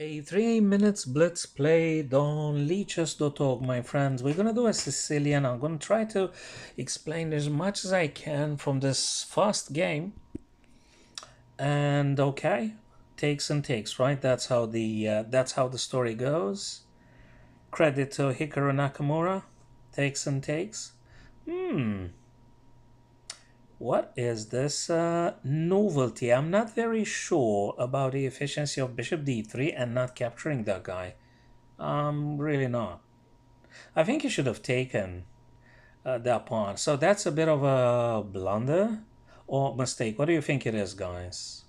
A 3 minutes blitz played on leeches.org, my friends. We're gonna do a Sicilian. I'm gonna try to explain as much as I can from this fast game. And okay, takes and takes, right? That's how the story goes. Credit to Hikaru Nakamura. Takes and takes. What is this novelty? I'm not very sure about the efficiency of Bishop d3 and not capturing that guy. I'm really not. I think he should have taken that pawn. So that's a bit of a blunder or mistake. What do you think it is, guys?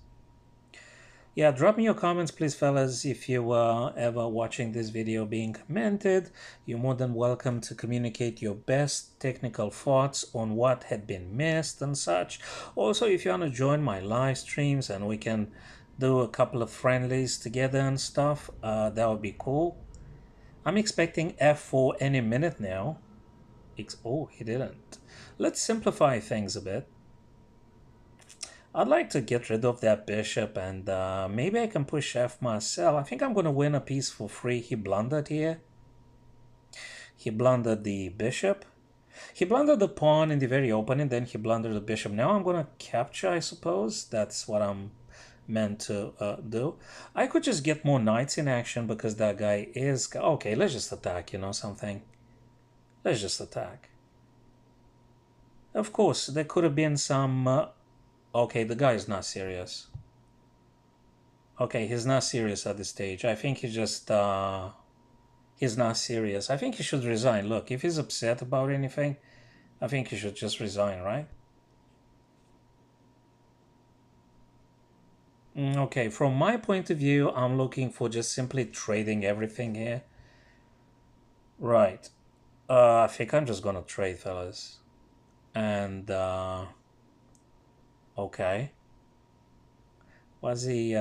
Yeah, drop me your comments, please, fellas. If you were ever watching this video being commented, you're more than welcome to communicate your best technical thoughts on what had been missed and such. Also, if you want to join my live streams and we can do a couple of friendlies together and stuff, that would be cool. I'm expecting f4 any minute now. Oh, he didn't. Let's simplify things a bit. I'd like to get rid of that bishop and maybe I can push f myself. I think I'm going to win a piece for free. He blundered here. He blundered the bishop. He blundered the pawn in the very opening, then he blundered the bishop. Now I'm going to capture, I suppose. That's what I'm meant to do. I could just get more knights in action because that guy is... Okay, let's just attack, you know something. Let's just attack. Of course, there could have been some... okay, the guy is not serious. Okay, he's not serious at this stage. I think he just... he's not serious. I think he should resign. Look, if he's upset about anything, I think he should just resign, right? Okay, from my point of view, I'm looking for just simply trading everything here. Right. I think I'm just gonna trade, fellas. And, okay. Was he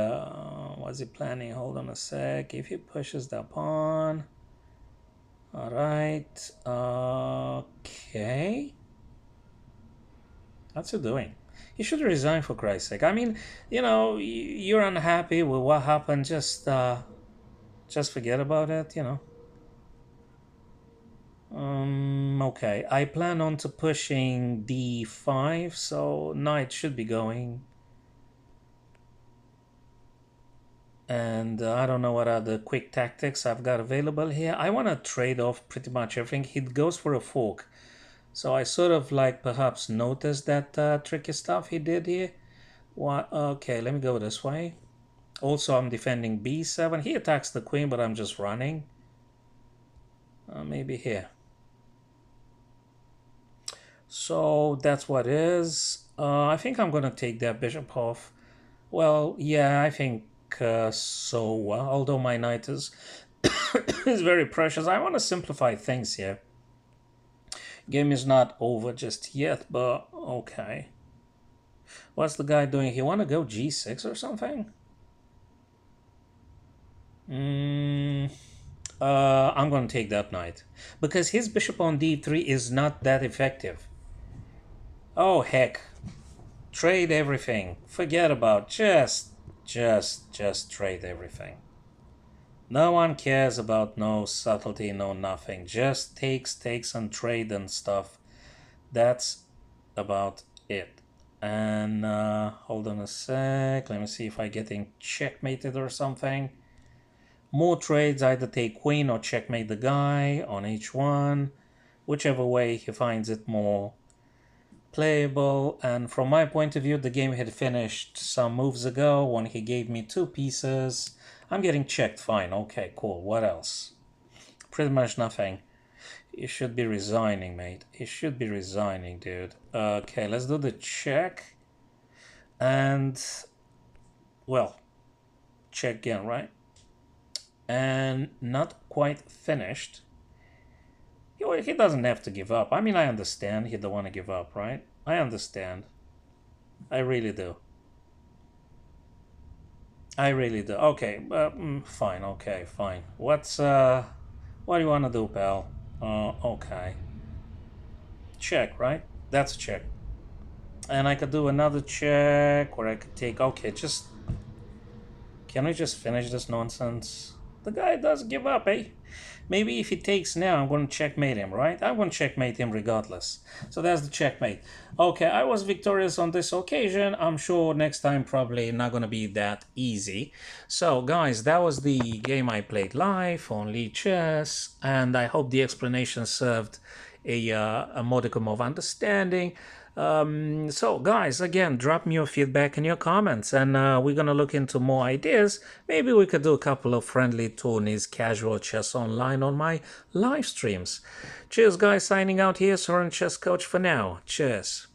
planning? Hold on a sec. If he pushes the pawn. Alright. Okay. What's he doing? He should resign, for Christ's sake. I mean, you know, you're unhappy with what happened. Just forget about it, you know. Okay. I plan on to pushing d5, so knight should be going. And I don't know what other quick tactics I've got available here. I want to trade off pretty much everything. He goes for a fork. So I sort of like perhaps noticed that tricky stuff he did here. What? Okay, let me go this way. Also, I'm defending b7. He attacks the queen, but I'm just running. Maybe here. So that's what it is. I think I'm going to take that bishop off. Well, yeah, I think so. Although my knight is, is very precious. I want to simplify things here. Game is not over just yet, but okay. What's the guy doing? He want to go g6 or something? I'm going to take that knight. Because his bishop on d3 is not that effective. Oh, heck. Trade everything. Forget about just trade everything. No one cares about no subtlety, no nothing. Just takes and trade and stuff. That's about it. And hold on a sec. Let me see if I getting checkmated or something. More trades, either take queen or checkmate the guy on h1. Whichever way he finds it more playable. And from my point of view, the game had finished some moves ago when he gave me 2 pieces. I'm getting checked, fine, okay, cool. What else? Pretty much nothing. You should be resigning, mate. You should be resigning, dude. Okay, let's do the check. And, well, check again, right? And not quite finished. He doesn't have to give up. I mean, I understand he don't want to give up, right? I understand. I really do. I really do. Okay, fine. Okay, fine. What do you want to do, pal? Okay. Check, right? That's a check. And I could do another check, or I could take. Okay, Can we just finish this nonsense? The guy does give up, eh? Maybe if he takes now, I'm going to checkmate him, right? I'm going to checkmate him regardless. So that's the checkmate. Okay, I was victorious on this occasion. I'm sure next time probably not going to be that easy. So guys, that was the game I played live on Lead Chess, and I hope the explanation served a modicum of understanding. So guys, again, drop me your feedback and your comments, and we're gonna look into more ideas. Maybe we could do a couple of friendly tourneys, casual chess online on my live streams. Cheers guys, signing out here, Soren Chess Coach for now. Cheers.